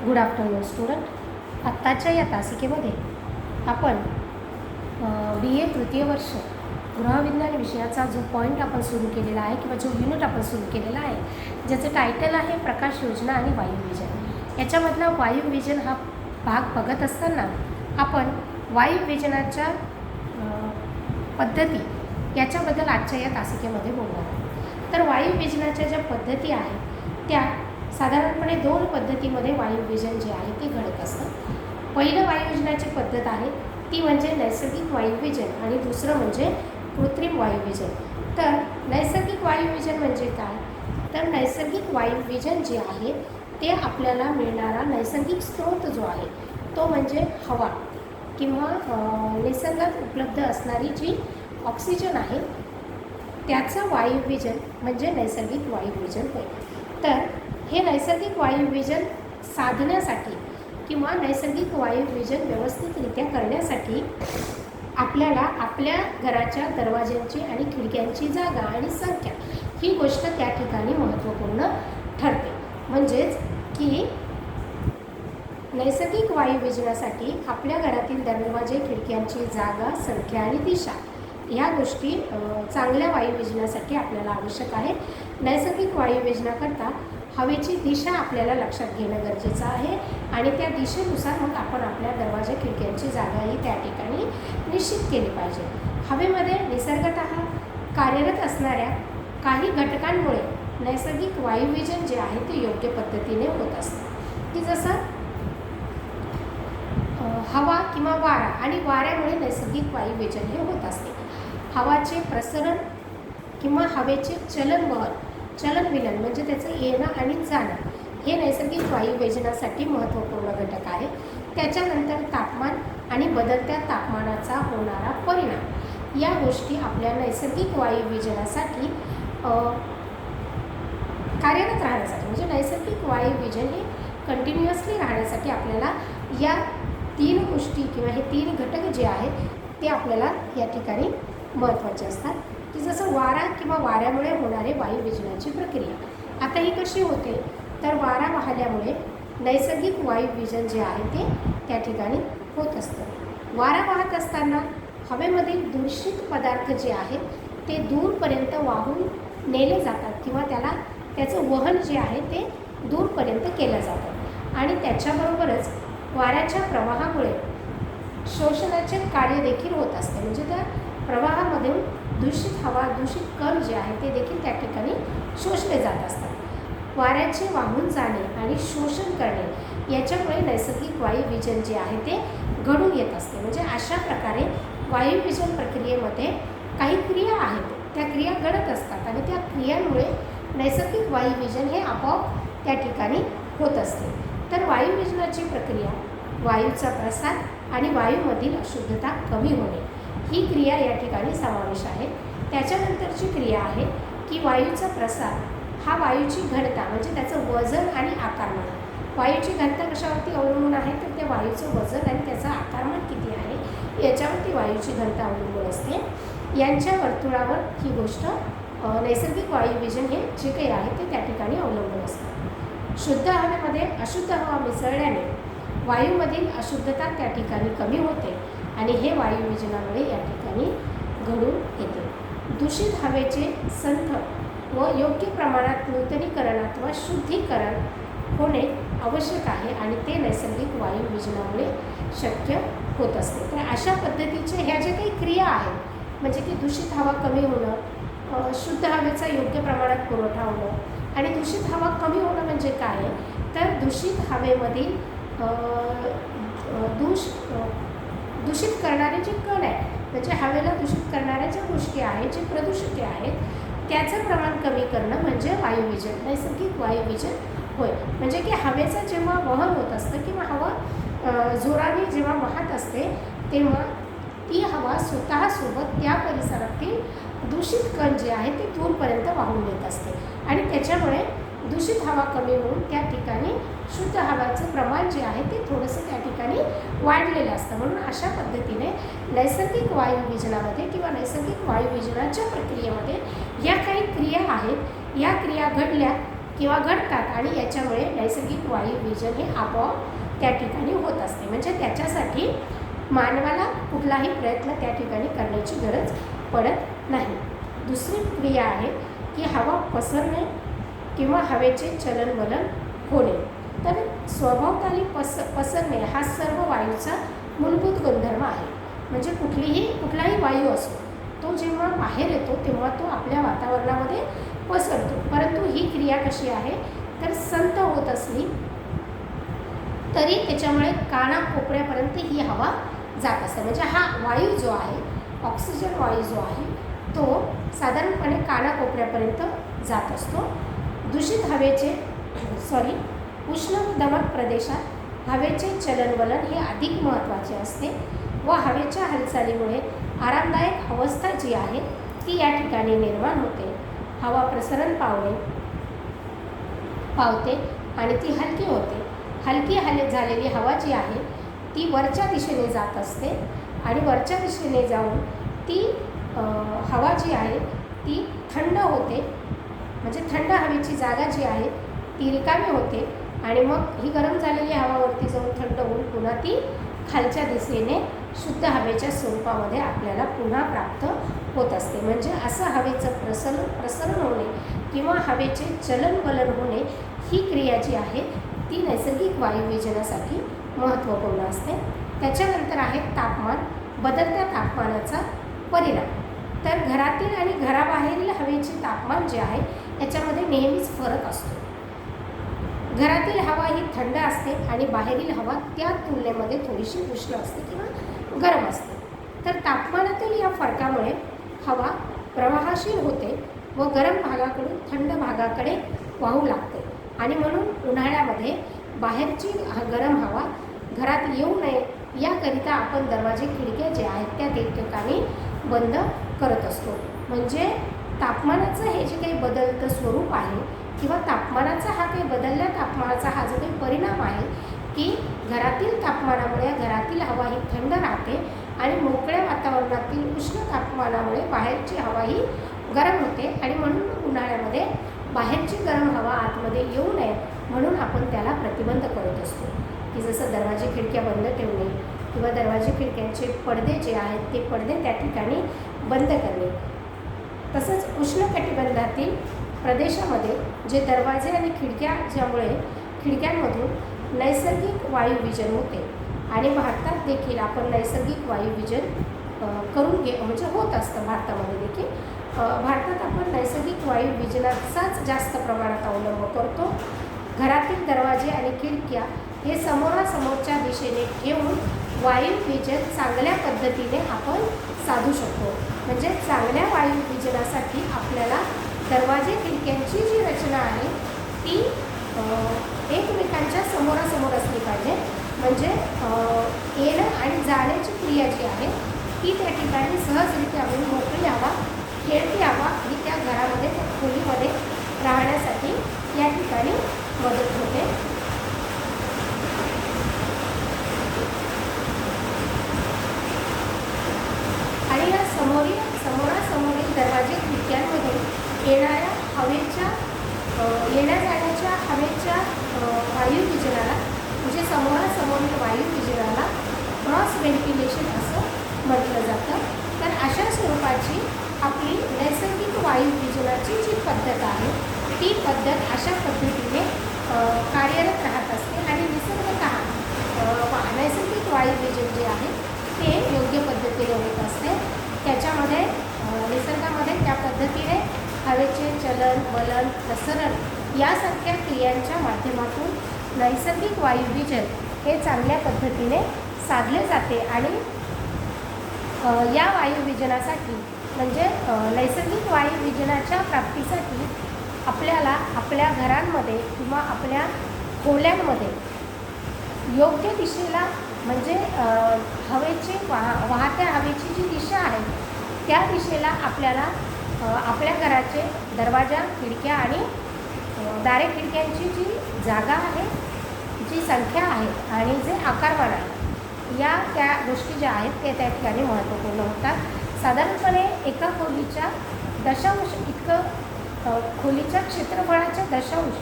Good afternoon student. आत्ताच्या या तासिकेमध्ये आपण BA तृतीय वर्ष गृहविज्ञान विषयाचा जो पॉईंट आपण सुरू केलेला आहे किंवा जो युनिट आपण सुरू केलेला आहे, ज्याचं टायटल आहे प्रकाश योजना आणि वायुविजन. याच्यामधला वायुविजन हा भाग बघत असताना आपण वायुविजनाच्या पद्धती याच्याबद्दल आजच्या या तासिकेमध्ये बोलणार आहोत. तर वायुविजनाच्या ज्या पद्धती आहेत त्या साधारणपणे 2 पद्धतीमध्ये वायुविजन जे आहे ते घडत असतं. पहिलं वायुविजनाची पद्धत आहे ती म्हणजे नैसर्गिक वायुविजन आणि दुसरं म्हणजे कृत्रिम वायुविजन. तर नैसर्गिक वायुविजन म्हणजे काय? तर नैसर्गिक वायुविजन जे आहे ते आपल्याला मिळणारा नैसर्गिक स्रोत जो आहे तो म्हणजे हवा किंवा निसर्गात उपलब्ध असणारी जी ऑक्सिजन आहे त्याचं वायुविजन म्हणजे नैसर्गिक वायुविजन होय. तर हे नैसर्गिक वायुविजन साधण्यासाठी किंवा नैसर्गिक वायुविजन व्यवस्थितरित्या करण्यासाठी आपल्याला आपल्या घराच्या दरवाज्यांची आणि खिडक्यांची जागा आणि संख्या ही गोष्ट त्या ठिकाणी महत्त्वपूर्ण ठरते. म्हणजेच की नैसर्गिक वायुविजनासाठी आपल्या घरातील दरवाजे, खिडक्यांची जागा, संख्या आणि दिशा ह्या गोष्टी चांगल्या वायुविजनासाठी आपल्याला आवश्यक आहे. नैसर्गिक वायुविजनाकरता हवेची दिशा आपल्याला लक्षात घेणं गरजेचं आहे आणि त्या दिशेनुसार मग आपण आपल्या दरवाजा, खिडक्यांची जागाही त्या ठिकाणी निश्चित केली पाहिजे. हवेमध्ये निसर्गतः कार्यरत असणाऱ्या काही घटकांमुळे नैसर्गिक वायुविजन जे आहे ते योग्य पद्धतीने होत असतं. की जसं हवा किंवा वारा आणि वाऱ्यामुळे नैसर्गिक वायुविजन हे होत असते. हवाचे प्रसरण किंवा हवेचे चलनविलन म्हणजे त्याचं येणं आणि जाणं हे नैसर्गिक वायुविजनासाठी महत्त्वपूर्ण घटक आहे. त्याच्यानंतर तापमान आणि बदलत्या तापमानाचा होणारा परिणाम या गोष्टी आपल्या नैसर्गिक वायुविजनासाठी कार्यरत राहण्यासाठी म्हणजे नैसर्गिक वायुविजन हे कंटिन्युअसली राहण्यासाठी आपल्याला या 3 गोष्टी किंवा हे 3 घटक जे आहेत ते आपल्याला या ठिकाणी महत्त्वाचे असतात. की जसं वारा किंवा वाऱ्यामुळे होणारे वायुविजनाची प्रक्रिया आता ही कशी होते? तर वारा वाहल्यामुळे नैसर्गिक वायुविजन जे आहे ते त्या ठिकाणी होत असतं. वारा वाहत असताना हवेमधील दूषित पदार्थ जे आहेत ते दूरपर्यंत वाहून नेले जातात किंवा त्याचं वहन जे आहे ते दूरपर्यंत केलं जातं आणि त्याच्याबरोबरच वाऱ्याच्या प्रवाहामुळे शोषणाचे कार्य देखील होत असते. म्हणजे त्या प्रवाहामधून दूषित हवा, दूषित कण जे आहे ते देखील त्या ठिकाणी शोषले जात असतात. वाऱ्याचे वाहून जाणे आणि शोषण करणे याच्यामुळे नैसर्गिक वायुविजन जे आहे ते घडून येत असते. म्हणजे अशा प्रकारे वायुविजन प्रक्रियेमध्ये काही क्रिया आहेत त्या क्रिया घडत असतात आणि त्या क्रियांमुळे नैसर्गिक वायुविजन हे आपोआप त्या ठिकाणी होत असते. तर वायुविजनाची प्रक्रिया वायूचा प्रसार आणि वायूमधील अशुद्धता कमी होणे ही क्रिया या ठिकाणी समावेश आहे. त्याच्यानंतरची क्रिया आहे की वायूचा प्रसार हा वायूची घनता म्हणजे त्याचं वजन आणि आकारमान. वायूची घनता कशावरती अवलंबून आहे? तर त्या वायूचं वजन आणि त्याचं आकारमान किती आहे याच्यावरती वायूची घनता अवलंबून असते. यांच्या वर्तुळावर ही गोष्ट नैसर्गिक वायुविजन हे जे काही आहे ते त्या ठिकाणी अवलंबून असतं. शुद्ध हवेमध्ये अशुद्ध हवा मिसळल्याने वायूमधील अशुद्धता त्या ठिकाणी कमी होते आणि हे वायुविजनामुळे या ठिकाणी घडून येते. दूषित हवेचे संथ व योग्य प्रमाणात नूतनीकरण अथवा शुद्धीकरण होणे आवश्यक आहे आणि ते नैसर्गिक वायुविजनामुळे शक्य होत असते. तर अशा पद्धतीचे ह्या ज्या काही क्रिया आहेत म्हणजे की दूषित हवा कमी होणं, शुद्ध हवेचा योग्य प्रमाणात पुरवठा होणं आणि दूषित हवा कमी होणं म्हणजे काय? तर दूषित हवेमधील दूषित करणारे जे कण आहे म्हणजे हवेला दूषित करणाऱ्या ज्या गोष्टी आहेत, जे प्रदूषके आहेत त्याचं प्रमाण कमी करणं म्हणजे वायुविजन, नैसर्गिक वायुविजन होय. म्हणजे की हवेचं जेव्हा वहन होत असतं किंवा हवा जोराने जेव्हा वाहत असते तेव्हा ती हवा स्वतःसोबत त्या परिसरातील दूषित कण जे आहे ते दूरपर्यंत वाहून नेत असते आणि त्याच्यामुळे दूषित हवा कमी होऊन त्या ठिकाणी शुद्ध हवाचं प्रमाण जे आहे ते थोडंसं त्या ठिकाणी वाढलेलं असतं. म्हणून अशा पद्धतीने नैसर्गिक वायुविजनामध्ये किंवा नैसर्गिक वायुविजनाच्या प्रक्रियेमध्ये या काही क्रिया आहेत. या क्रिया घडल्या किंवा घडतात आणि याच्यामुळे नैसर्गिक वायू विजन हे आपोआप त्या ठिकाणी होत असते. म्हणजे त्याच्यासाठी मानवाला कुठलाही प्रयत्न त्या ठिकाणी करण्याची गरज पडत नाही. दुसरी क्रिया आहे की हवा पसरणे किंवा हवेचे चलनवलन होणे. तर स्वभावताली पसरणे हा सर्व वायूचा मूलभूत गुणधर्म आहे. म्हणजे कुठलाही वायू असो तो जेव्हा बाहेर येतो तेव्हा तो आपल्या वातावरणामध्ये पसरतो. परंतु ही क्रिया कशी आहे तर संथ होत असली तरी त्याच्यामुळे कानाकोपऱ्यापर्यंत ही हवा जात असते. म्हणजे हा वायू जो आहे, ऑक्सिजन वायू जो आहे तो साधारणपणे कानाकोपऱ्यापर्यंत जात असतो. दूषित हवेचे उष्ण व दमट प्रदेशात हवेचे चलनवलन हे अधिक महत्त्वाचे असते व हवेच्या हालचालीमुळे आरामदायक अवस्था जी आहे ती या ठिकाणी निर्माण होते. हवा प्रसरण पावते आणि ती हलकी होते. हलकी झालेली हवा जी आहे ती वरच्या दिशेने जात असते आणि वरच्या दिशेने जाऊन ती हवा जी आहे ती थंड होते. म्हणजे थंड हवेची जागा जी आहे ती रिकामी होते आणि मग ही गरम झालेली हवा वरती जाऊन थंड होऊन पुन्हा ती खालच्या दिशेने शुद्ध हवेच्या स्वरूपामध्ये आपल्याला पुन्हा प्राप्त होत असते. म्हणजे असं हवेचं प्रसरण होणे किंवा हवेचे चलनवलन होणे ही क्रिया जी आहे ती नैसर्गिक वायुविजनासाठी महत्त्वपूर्ण असते. त्याच्यानंतर आहे तापमान, बदलत्या तापमानाचा परिणाम. तर घरातील आणि घराबाहेरील हवेचे तापमान जे आहे याच्यामध्ये नेहमीच फरक असतो. घरातील हवा ही थंड असते आणि बाहेरील हवा त्या तुलनेमध्ये थोडीशी उष्ण असते किंवा गरम असते. तर तापमानातील या फरकामुळे हवा प्रवाहशील होते व गरम भागाकडून थंड भागाकडे वाहू लागते आणि म्हणून उन्हाळ्यामध्ये बाहेरची गरम हवा घरात येऊ नये याकरिता आपण दरवाजे खिडक्या जे आहेत त्या ठिकाणी बंद करत असतो. म्हणजे तापमानाचं हे जे काही बदलतं स्वरूप आहे किंवा तापमानाचा हा काही बदलल्या तापमानाचा हा जो काही परिणाम आहे की घरातील तापमानामुळे घरातील हवा ही थंड राहते आणि मोकळ्या वातावरणातील उष्ण तापमानामुळे बाहेरची हवा ही गरम होते आणि म्हणून उन्हाळ्यामध्ये बाहेरची गरम हवा आतमध्ये येऊ नये म्हणून आपण त्याला प्रतिबंध करत असतो. की जसं दरवाजे खिडक्या बंद ठेवणे किंवा दरवाजे खिडक्यांचे पडदे जे आहेत ते पडदे त्या ठिकाणी बंद करणे. तसंच उष्णकटिबंधातील प्रदेशामध्ये जे दरवाजे आणि खिडक्या ज्यामुळे खिडक्यांमधून नैसर्गिक वायुविजन होते आणि भारतात देखील आपण नैसर्गिक वायुविजन म्हणजे होत असतं भारतामध्ये देखील. भारतात आपण नैसर्गिक वायुविजनाचाच जास्त प्रमाणात अवलंब करतो. घरातील दरवाजे आणि खिडक्या हे समोरासमोरच्या दिशेने ठेवून वायुविजन चांगल्या पद्धतीने आपण साधू शकतो. म्हणजे चांगल्या वायुविजनासाठी आपल्याला दरवाजे खिडक्यांची जी रचना आहे ती एकमेकांच्या समोरासमोर असली पाहिजे. म्हणजे येणं आणि जाण्याची क्रिया जी आहे ती त्या ठिकाणी सहजरित्या होऊन मोकळी हवा, खेळती हवा ही त्या घरामध्ये त्या खोलीमध्ये राहण्यासाठी या ठिकाणी मदत होते. आणि या समोरासमोरील दरवाजे खिडक्यांमधून येणाऱ्या हवेच्या येण्या जाण्याच्या हवेच्या वायुविजनाला म्हणजे समोरासमोरील वायुविजनाला क्रॉस व्हेंटिलेशन असं म्हटलं जातं. तर अशा स्वरूपाची आपली नैसर्गिक वायुविजनाची जी पद्धत आहे ती पद्धत अशा पद्धतीने कार्यरत राहत असते आणि निसर्गतः नैसर्गिक वायुविजन जे आहे ते योग्य पद्धतीने होत असते. त्याच्यामध्ये निसर्गामध्ये त्या पद्धतीने हवेचे चलन, वलन, प्रसरण यासारख्या क्रियांच्या माध्यमातून नैसर्गिक वायुविजन हे चांगल्या पद्धतीने साधले जाते. आणि या वायुविजनासाठी म्हणजे नैसर्गिक वायुविजनाच्या प्राप्तीसाठी आपल्याला आपल्या घरांमध्ये किंवा आपल्या खोल्यांमध्ये योग्य दिशेला म्हणजे वाहत्या हवेची जी दिशा आहे त्या दिशेला आपल्याला आपल्या घराचे दरवाजा, खिडक्या आणि दारे खिडक्यांची जी जागा आहे, जी संख्या आहे आणि जे आकारमान आहे या त्या गोष्टी ज्या आहेत ते त्या ठिकाणी महत्त्वपूर्ण होतात. साधारणपणे एका खोलीच्या 10° इतकं खोलीच्या क्षेत्रफळाच्या दशांश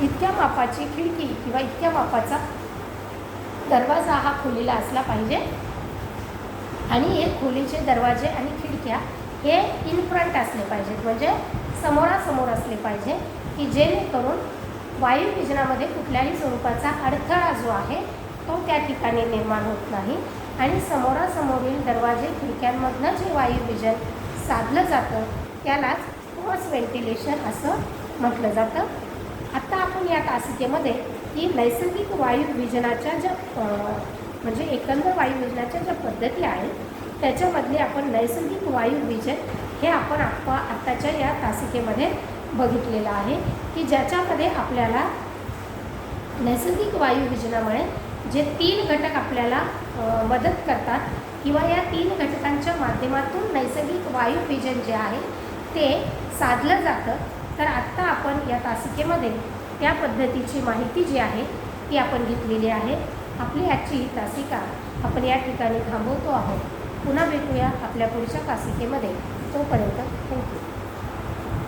इतक्या मापाची खिडकी किंवा इतक्या मापाचा दरवाजा हा खोलीला असला पाहिजे आणि हे खोलीचे दरवाजे आणि खिडक्या हे इन फ्रंट असले पाहिजेत, म्हणजे समोरासमोर असले पाहिजे की जेणेकरून वायुविजनामध्ये कुठल्याही स्वरूपाचा अडथळा जो आहे तो त्या ठिकाणी निर्माण होत नाही आणि समोरासमोरील दरवाजे खिडक्यांमधनं जे वायुविजन साधलं जातं त्यालाच क्रॉस व्हेंटिलेशन असं म्हटलं जातं. आत्ता आपण या तासिकेमध्ये की नैसर्गिक वायुविजनाच्या ज्या म्हणजे एकंदर वायुविजनाच्या ज्या पद्धती आहेत त्याच्यामधले आपण नैसर्गिक वायुविजन हे आपण आत्ताच्या या तासिकेमध्ये बघितलेलं आहे की ज्याच्यामध्ये आपल्याला नैसर्गिक वायुविजनामुळे जे 3 घटक आपल्याला मदत करतात किंवा या 3 घटकांच्या माध्यमातून नैसर्गिक वायुविजन जे आहे ते साधलं जातं. तर आत्ता आपण या तासिकेमध्ये त्या पद्धतीची माहिती जी आहे ती आपण घेतलेली आहे. आपली आजची ही तासिका आपण या ठिकाणी थांबवतो आहोत. पुन्हा भेटूया आपल्या पुढच्या तासिकेमध्ये. तोपर्यंत थँक्यू.